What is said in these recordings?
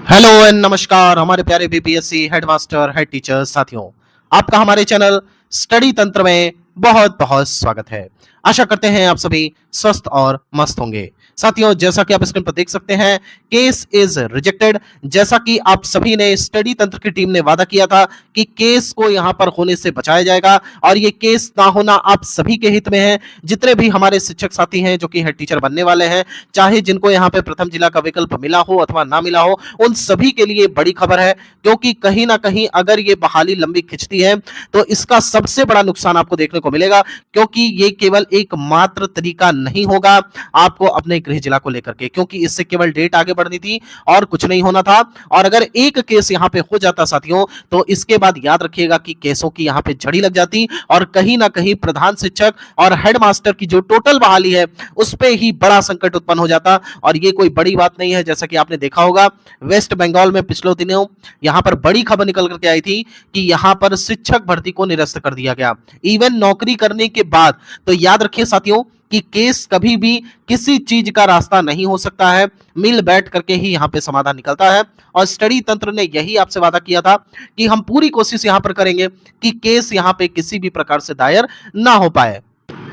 Hello and नमस्कार हमारे प्यारे बीपीएससी हेडमास्टर हेड टीचर साथियों, आपका हमारे चैनल स्टडी तंत्र में बहुत बहुत स्वागत है। आशा करते हैं आप सभी स्वस्थ और मस्त होंगे। साथियों, जैसा कि आप स्क्रीन पर देख सकते हैं, केस इज रिजेक्टेड। जैसा कि आप सभी ने स्टडी तंत्र की टीम ने वादा किया था कि केस को यहां पर होने से बचाया जाएगा और ये केस ना होना आप सभी के हित में है। जितने भी हमारे शिक्षक साथी हैं जो कि हेड टीचर बनने वाले हैं, चाहे जिनको यहाँ पे प्रथम जिला का विकल्प मिला हो अथवा ना मिला हो, उन सभी के लिए बड़ी खबर है। क्योंकि कहीं ना कहीं अगर ये बहाली लंबी खिंचती है तो इसका सबसे बड़ा नुकसान आपको देखने को मिलेगा, क्योंकि ये केवल एक मात्र तरीका नहीं होगा आपको अपने गृह जिला को लेकर के, क्योंकि इससे केवल डेट आगे बढ़नी थी और कुछ नहीं होना था। और अगर एक केस यहाँ पे हो जाता साथियों, तो इसके बाद याद रखिएगा कि केसों की यहाँ पे झड़ी लग जाती और कहीं ना कहीं प्रधान शिक्षक और हेडमास्टर की जो टोटल बहाली है उस पे ही बड़ा संकट उत्पन्न हो जाता। और ये कोई बड़ी बात नहीं है। जैसा कि आपने देखा होगा, वेस्ट बंगाल में पिछले दिनों यहां पर बड़ी खबर निकल करके आई थी कि यहां पर शिक्षक भर्ती को निरस्त कर दिया गया, इवन नौकरी करने के बाद। तो याद रखिए साथियों कि केस कभी भी किसी चीज का रास्ता नहीं हो सकता है, मिल बैठ करके ही यहाँ पे समाधान निकलता है। और स्टडी तंत्र ने यही आपसे वादा किया था कि हम पूरी कोशिश यहाँ पर करेंगे कि केस यहाँ पे किसी भी प्रकार से दायर ना हो पाए।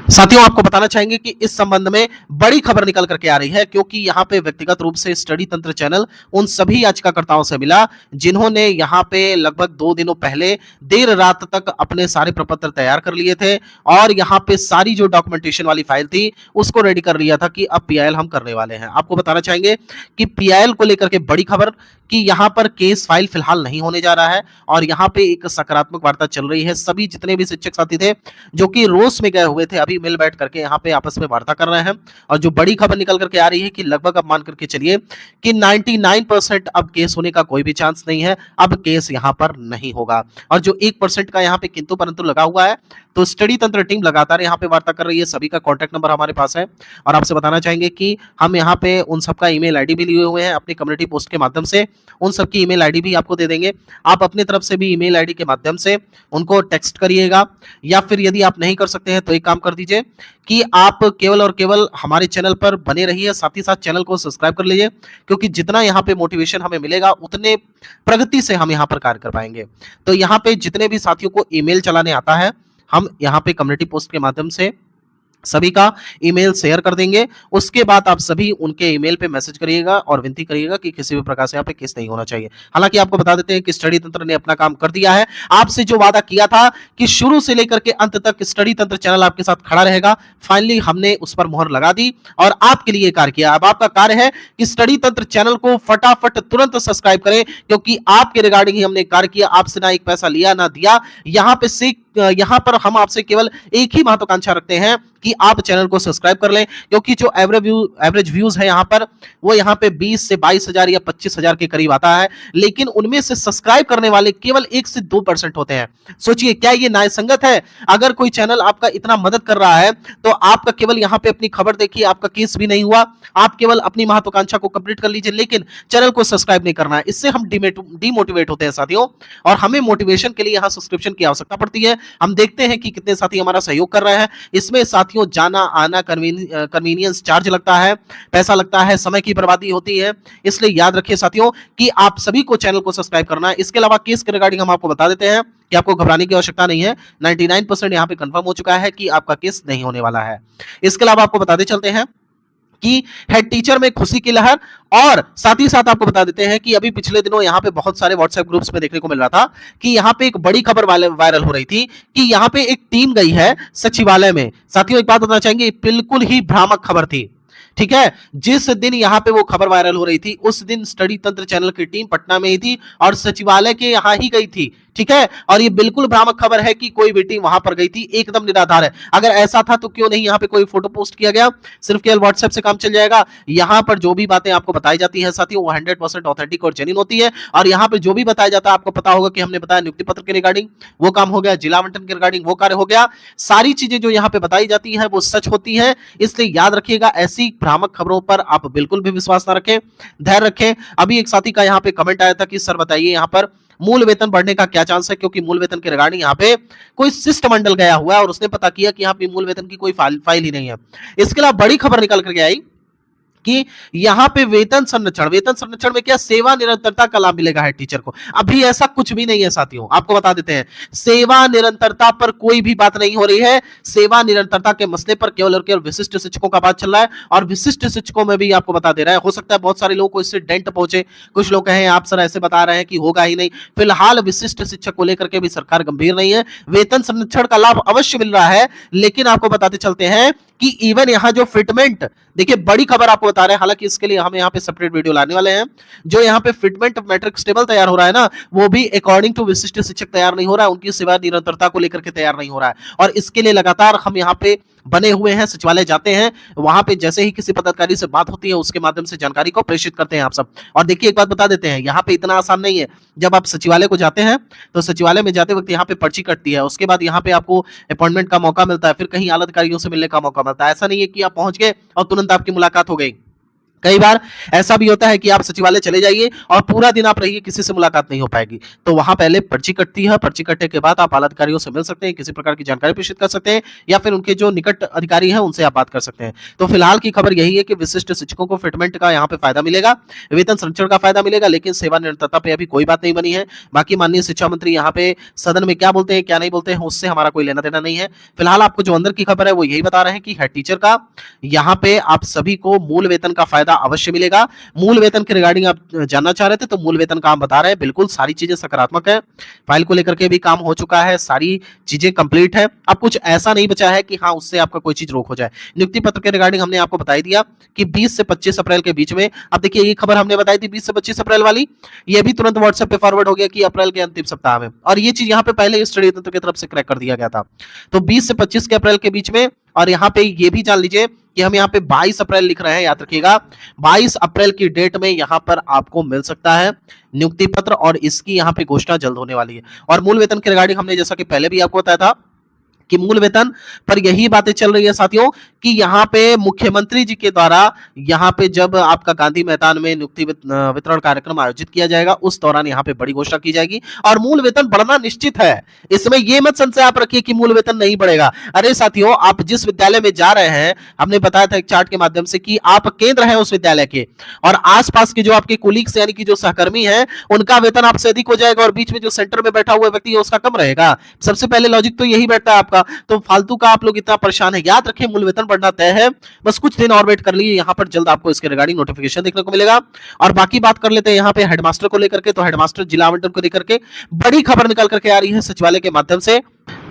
साथियों, आपको बताना चाहेंगे कि इस संबंध में बड़ी खबर निकल करके आ रही है, क्योंकि यहां पे व्यक्तिगत रूप से स्टडी तंत्र चैनल उन सभी याचिकाकर्ताओं से मिला जिन्होंने यहां पे लगभग 2 दिनों पहले देर रात तक अपने सारे प्रपत्र तैयार कर लिए थे और यहां पे सारी जो डॉक्यूमेंटेशन वाली फाइल थी उसको रेडी कर लिया था कि अब पीआईएल हम करने वाले हैं। आपको बताना चाहेंगे कि पीआईएल को लेकर के बड़ी खबर कि यहां पर केस फाइल फिलहाल नहीं होने जा रहा है और यहां पे एक सकारात्मक वार्ता चल रही है। सभी जितने भी शिक्षक साथी थे जो कि रोस में गए हुए थे, अभी मिल बैठ करके यहाँ पे आपस में वार्ता कर रहे हैं। और जो बड़ी खबर निकल करके आ रही है कि लगभग अब मान करके चलिए कि 99% अब केस होने का कोई भी चांस नहीं है, अब केस यहाँ पर नहीं होगा। और जो 1% का यहाँ पे किंतु परंतु लगा हुआ है, तो स्टडी तंत्र टीम लगातार यहाँ पे वार्ता कर रही है। सभी का कॉन्टैक्ट नंबर हमारे पास है और आपसे बताना चाहेंगे कि हम यहाँ पे उन सबका ईमेल आईडी भी लिए हुए हैं अपनी कम्युनिटी पोस्ट के माध्यम से। उन सबकी ईमेल आईडी भी आपको दे देंगे। आप अपनी तरफ से भी ईमेल आईडी के माध्यम से उनको टेक्स्ट करिएगा, या फिर यदि आप नहीं कर सकते हैं तो एक काम कर दीजिए कि आप केवल और केवल हमारे चैनल पर बने रहिए, साथ ही साथ चैनल को सब्सक्राइब कर लीजिए, क्योंकि जितना यहाँ पे मोटिवेशन हमें मिलेगा उतने प्रगति से हम यहाँ पर कार्य कर पाएंगे। तो यहाँ पे जितने भी साथियों को ईमेल चलाने आता है, हम यहाँ पे कम्युनिटी पोस्ट के माध्यम से सभी का ईमेल शेयर कर देंगे। उसके बाद आप सभी उनके ईमेल पे मैसेज करिएगा और विनती करिएगा कि किसी भी प्रकार से यहाँ पे केस नहीं होना चाहिए। हालांकि आपको बता देते हैं कि स्टडी तंत्र ने अपना काम कर दिया है। आपसे जो वादा किया था कि शुरू से लेकर के अंत तक स्टडी तंत्र चैनल आपके साथ खड़ा रहेगा, फाइनली हमने उस पर मुहर लगा दी और आपके लिए कार्य किया। अब आपका कार्य है कि स्टडी तंत्र चैनल को फटाफट तुरंत सब्सक्राइब करें, क्योंकि आपके रिगार्डिंग ही हमने कार्य किया। आपसे ना एक पैसा लिया ना दिया। यहाँ पर हम आपसे केवल एक ही महत्वाकांक्षा रखते हैं कि आप चैनल को सब्सक्राइब कर लें, क्योंकि जो एवरेज व्यूज है यहाँ पर वो यहाँ पे 20 से 22,000 या 25,000 के करीब आता है, लेकिन उनमें से सब्सक्राइब करने वाले केवल 1 से 2% होते हैं। सोचिए, क्या ये न्यायसंगत है? अगर कोई चैनल आपका इतना मदद कर रहा है तो आपका केवल यहाँ पे अपनी खबर देखिए, आपका केस भी नहीं हुआ, आप केवल अपनी महत्वाकांक्षा को कंप्लीट कर लीजिए, लेकिन चैनल को सब्सक्राइब नहीं करना है। इससे हम डिमोटिवेट होते हैं साथियों, और हमें मोटिवेशन के लिए यहाँ सब्सक्रिप्शन की आवश्यकता पड़ती है। हम देखते हैं कि कितने साथी हमारा सहयोग कर रहे हैं। इसमें साथियों जाना आना कन्वीनियंस चार्ज लगता है, पैसा लगता है, समय की बर्बादी होती है। इसलिए याद रखिए साथियों कि आप सभी को चैनल को सब्सक्राइब करना है। इसके अलावा केस के रिगार्डिंग हम आपको बता देते हैं कि आपको घबराने की आवश्यकता नहीं है। 99% यहाँ पे कंफर्म हो चुका है कि आपका केस नहीं होने वाला है। इसके अलावा आपको बताते चलते हैं कि हेड टीचर में खुशी की लहर, और साथ ही साथ आपको बता देते हैं कि अभी पिछले दिनों यहाँ पे बहुत सारे व्हाट्सएप ग्रुप्स में देखने को मिल रहा था कि यहाँ पे एक बड़ी खबर वायरल हो रही थी कि यहाँ पे एक टीम गई है सचिवालय में। साथियों, एक बात बताना चाहेंगे, बिल्कुल ही भ्रामक खबर थी। ठीक है, जिस दिन यहाँ पे वो खबर वायरल हो रही थी उस दिन स्टडी तंत्र चैनल की टीम पटना में ही थी और सचिवालय के यहाँ ही गई थी। ठीक है, और ये बिल्कुल भ्रामक खबर है कि कोई भी टीम वहां पर गई थी, एकदम निराधार है। अगर ऐसा था तो क्यों नहीं यहाँ पे कोई फोटो पोस्ट किया गया? सिर्फ केवल व्हाट्सएप से काम चल जाएगा? यहाँ पर जो भी बातें आपको बताई जाती है साथियों वो 100% ऑथेंटिक और जेन्युइन होती है। और यहाँ पे जो भी बताया जाता है, आपको पता होगा कि हमने बताया नियुक्ति पत्र के रिगार्डिंग वो काम हो गया, जिला आवंटन के रिगार्डिंग वो कार्य हो गया। सारी चीजें जो यहाँ पे बताई जाती है वो सच होती है। इसलिए याद रखिएगा, ऐसी भ्रामक खबरों पर आप बिल्कुल भी विश्वास ना रखें, धैर्य रखें। अभी एक साथी का यहाँ पे कमेंट आया था कि सर बताइए यहाँ पर मूल वेतन बढ़ने का क्या चांस है, क्योंकि मूल वेतन के रिगार्डिंग यहाँ पे कोई शिष्टमंडल गया हुआ है और उसने पता किया कि यहाँ पे मूल वेतन की कोई फाइल ही नहीं है। इसके अलावा बड़ी खबर निकल कर आई कि यहाँ पे वेतन संरक्षण में क्या सेवा निरंतरता का लाभ मिलेगा हेड टीचर को। अभी ऐसा कुछ भी नहीं है साथियों, आपको बता देते हैं सेवा निरंतरता पर कोई भी बात नहीं हो रही है। सेवा निरंतरता के मसले पर केवल और केवल विशिष्ट शिक्षकों का बात चल रहा है, और विशिष्ट शिक्षकों में भी आपको बता दे रहा है, हो सकता है बहुत सारे लोगों को इससे डेंट पहुंचे, कुछ लोग कहें आप सर ऐसे बता रहे हैं कि होगा ही नहीं। फिलहाल विशिष्ट शिक्षक को लेकर के भी सरकार गंभीर नहीं है, वेतन संरक्षण का लाभ अवश्य मिल रहा है, लेकिन आपको बताते चलते हैं कि इवन यहां जो फिटमेंट, देखिए बड़ी खबर आपको बता रहे हैं, हालांकि इसके लिए हम यहां पे सेपरेट वीडियो लाने वाले हैं। जो यहां पे फिटमेंट मैट्रिक्स टेबल तैयार हो रहा है ना, वो भी अकॉर्डिंग टू विशिष्ट शिक्षक तैयार नहीं हो रहा है, उनकी सेवा निरंतरता को लेकर के तैयार नहीं हो रहा है। और इसके लिए लगातार हम यहां पे बने हुए हैं, सचिवालय जाते हैं, वहां पे जैसे ही किसी पदाधिकारी से बात होती है उसके माध्यम से जानकारी को प्रेषित करते हैं आप सब। और देखिए एक बात बता देते हैं, यहाँ पे इतना आसान नहीं है। जब आप सचिवालय को जाते हैं तो सचिवालय में जाते वक्त यहाँ पे पर्ची कटती है, उसके बाद यहाँ पे आपको अपॉइंटमेंट का मौका मिलता है, फिर कहीं आला अधिकारियों से मिलने का मौका मिलता है। ऐसा नहीं है कि आप पहुंच गए और तुरंत आपकी मुलाकात हो गई। कई बार ऐसा भी होता है कि आप सचिवालय चले जाइए और पूरा दिन आप रहिए, किसी से मुलाकात नहीं हो पाएगी। तो वहां पहले पर्ची कटती है, पर्ची कटने के बाद आप आला अधिकारियों से मिल सकते हैं, किसी प्रकार की जानकारी प्रेषित कर सकते हैं, या फिर उनके जो निकट अधिकारी हैं उनसे आप बात कर सकते हैं। तो फिलहाल की खबर यही है कि विशिष्ट शिक्षकों को फिटमेंट का यहाँ पे फायदा मिलेगा, वेतन संरक्षण का फायदा मिलेगा, लेकिन सेवा निरंतरता पे अभी कोई बात नहीं बनी है। बाकी माननीय शिक्षा मंत्री यहाँ पे सदन में क्या बोलते हैं क्या नहीं बोलते हैं उससे हमारा कोई लेना देना नहीं है। फिलहाल आपको जो अंदर की खबर है वो यही बता रहे हैं कि हेड टीचर का यहाँ पे आप सभी को मूल वेतन का फायदा अवश्य मिलेगा। मूल वेतन के रिगार्डिंग आप जानना चाह रहे थे, तो मूल वेतन का हम बता रहे हैं, बिल्कुल सारी चीजें सकारात्मक है, फाइल को लेकर के भी काम हो चुका है, सारी चीजें कंप्लीट है। अब कुछ ऐसा नहीं बचा है कि हाँ उससे आपका कोई चीज रोक हो जाए। नियुक्ति पत्र के रिगार्डिंग हमने आपको बता दिया कि 20 से 25 अप्रैल के बीच में, अब देखिए ये खबर हमने बताई थी 20 से 25 अप्रैल वाली, ये भी तुरंत व्हाट्सएप पे फॉरवर्ड हो गया कि अप्रैल के अंतिम सप्ताह में, और ये चीज यहाँ पे पहले स्टडी तंत्र की तरफ से क्रैक कर दिया गया था। तो 20 से 25 के अप्रैल के बीच में, और यहाँ पे ये भी जान लीजिए कि हम यहाँ पे 22 अप्रैल लिख रहे हैं, याद रखिएगा 22 अप्रैल की डेट में यहाँ पर आपको मिल सकता है नियुक्ति पत्र, और इसकी यहाँ पे घोषणा जल्द होने वाली है। और मूल वेतन के रिगार्डिंग हमने जैसा कि पहले भी आपको बताया था कि मूल वेतन पर यही बातें चल रही है साथियों, कि यहाँ पे मुख्यमंत्री जी के द्वारा यहाँ पे जब आपका गांधी मैदान में नियुक्ति वितरण कार्यक्रम आयोजित किया जाएगा उस दौरान यहाँ पे बड़ी घोषणा की जाएगी, और मूल वेतन बढ़ना निश्चित है। इसमें ये मत संशय आप रखिए कि मूल वेतन नहीं बढ़ेगा। अरे साथियों, आप जिस विद्यालय में जा रहे हैं, हमने बताया था एक चार्ट के माध्यम से कि आप केंद्र है उस विद्यालय के, और आसपास के जो आपके कोलीग्स यानी कि जो सहकर्मी है उनका वेतन आपसे अधिक हो जाएगा, और बीच में जो सेंटर में बैठा हुआ व्यक्ति है उसका कम रहेगा। सबसे पहले लॉजिक तो यही बैठता है आपका। तो फालतू का आप लोग इतना परेशान है, याद रखें मूल वेतन बढ़ना तय है, बस कुछ दिन और वेट कर लीजिए, यहाँ पर जल्द आपको इसके रिगार्डिंग नोटिफिकेशन देखने को मिलेगा। और बाकी बात कर लेते हैं यहाँ पे हेडमास्टर को लेकर के, तो हेडमास्टर जिला आवंटन को लेकर के बड़ी खबर निकल करके आ रही है सचिवालय के माध्यम से।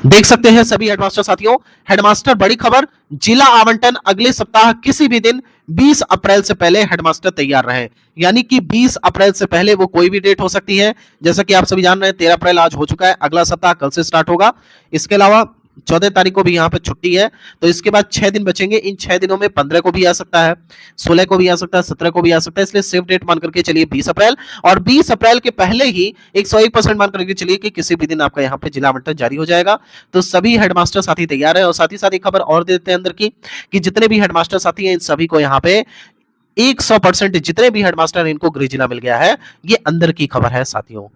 देख सकते हैं सभी हेडमास्टर साथियों, हेडमास्टर बड़ी खबर, जिला आवंटन अगले सप्ताह किसी भी दिन 20 अप्रैल से पहले हेडमास्टर तैयार रहे, यानी कि 20 अप्रैल से पहले वो कोई भी डेट हो सकती है। जैसा कि आप सभी जान रहे हैं 13 अप्रैल आज हो चुका है, अगला सप्ताह कल से स्टार्ट होगा। इसके अलावा 14 तारीख को भी यहाँ पे छुट्टी है, तो इसके बाद 6 दिन बचेंगे। इन 6 दिनों में 15 को भी आ सकता है, 16 को भी आ सकता है, 17 को भी आ सकता है, इसलिए सेफ डेट मान करके चलिए 20 अप्रैल। और 20 अप्रैल के पहले ही 101% मान करके चलिए कि किसी भी दिन आपका यहाँ पे जिला आवंटन जारी हो जाएगा। तो सभी हेडमास्टर साथी तैयार है, और साथ ही साथ एक खबर और देते हैं अंदर की, कि जितने भी हेडमास्टर साथी हैं इन सभी को यहाँ पे 100% जितने भी हेडमास्टर इनको गृह जिला मिल गया है। ये अंदर की खबर है साथियों।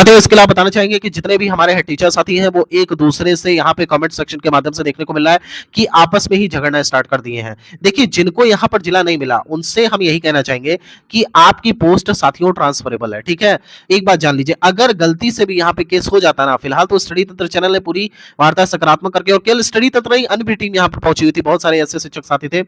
इसके अलावा बताना चाहेंगे कि जितने भी हमारे हेड टीचर साथी हैं वो एक दूसरे से यहाँ पे कमेंट सेक्शन के माध्यम से देखने को मिल रहा है कि आपस में ही झगड़ना स्टार्ट कर दिए हैं। देखिए, जिनको यहाँ पर जिला नहीं मिला उनसे हम यही कहना चाहेंगे कि आपकी पोस्ट साथियों ट्रांसफरेबल है, ठीक है। एक बात जान लीजिए, अगर गलती से भी यहाँ पे केस हो जाता ना, फिलहाल तो स्टडी तंत्र चैनल ने पूरी वार्ता सकारात्मक करके, और केवल स्टडी तंत्र नहीं अन्य भी टीम यहाँ पर पहुंची हुई थी, बहुत सारे ऐसे शिक्षक साथी थे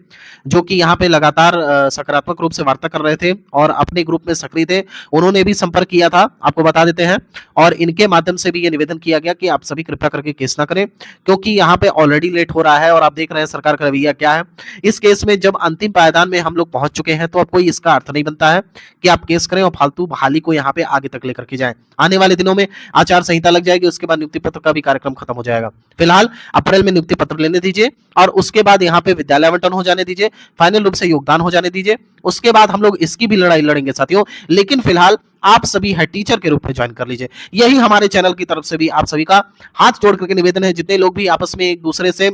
जो कि यहाँ पे लगातार सकारात्मक रूप से वार्ता कर रहे थे और अपने ग्रुप में सक्रिय थे। उन्होंने भी संपर्क किया था, आपको बता देते हैं, और इनके माध्यम से भी ये निवेदन किया गया कि आप सभी कृपया करके केस ना करें, क्योंकि यहाँ पे ऑलरेडी लेट हो रहा है और आप देख रहे हैं सरकार का रवैया क्या है। इस केस में जब अंतिम पायदान में हम लोग पहुंच चुके हैं तो अब कोई इसका अर्थ नहीं बनता है कि आप केस करें और फालतू बहाली को यहाँ पे आगे तक लेकर के जाएं। आने वाले दिनों में आचार संहिता लग जाएगी, उसके बाद नियुक्ति पत्र का भी कार्यक्रम खत्म हो जाएगा। फिलहाल अप्रैल में नियुक्ति पत्र लेने दीजिए, और उसके बाद यहाँ पे विद्यालय आवंटन हो जाने दीजिए, फाइनल रूप से योगदान हो जाने दीजिए, उसके बाद हम लोग इसकी भी लड़ाई लड़ेंगे साथियों। लेकिन फिलहाल आप सभी हेड टीचर के रूप में ज्वाइन कर लीजिए, यही हमारे चैनल की तरफ से भी आप सभी का हाथ जोड़ करके निवेदन है। जितने लोग भी आपस में एक दूसरे से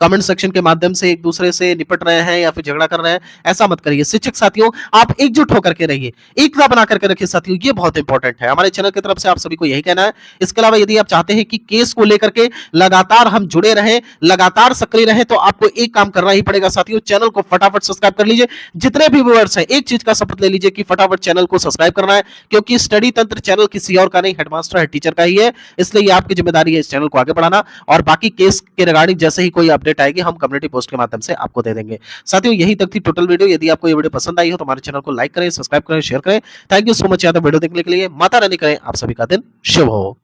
कमेंट सेक्शन के माध्यम से एक दूसरे से निपट रहे हैं या फिर झगड़ा कर रहे हैं, ऐसा मत करिए। शिक्षक साथियों, आप एकजुट होकर के रहिए, एकता बना करके रखिए साथियों, ये बहुत इंपॉर्टेंट है। हमारे चैनल की तरफ से आप सभी को यही कहना है। इसके अलावा यदि आप चाहते हैं कि केस को लेकर के लगातार हम जुड़े रहें, लगातार सक्रिय रहें, तो आपको एक काम करना ही पड़ेगा साथियों, चैनल को फटाफट सब्सक्राइब कर लीजिए। जितने भी व्यूअर्स हैं, एक चीज का शपथ ले लीजिए कि फटाफट चैनल को सब्सक्राइब करना है, क्योंकि स्टडी तंत्र चैनल किसी और का नहीं, हेडमास्टर हेड टीचर का ही है। इसलिए ये आपकी जिम्मेदारी है इस चैनल को आगे बढ़ाना, और बाकी केस के रिगार्डिंग जैसे ही कोई अपडेट आएगी हम कम्युनिटी पोस्ट के माध्यम से आपको दे देंगे। साथियों, यही तक थी टोटल वीडियो। यदि आपको ये वीडियो पसंद आई हो तो हमारे चैनल को लाइक करें, सब्सक्राइब करें, शेयर करें। Thank you so much Yadav video देखने के लिए। माता रानी करें आप सभी का दिन शुभ हो।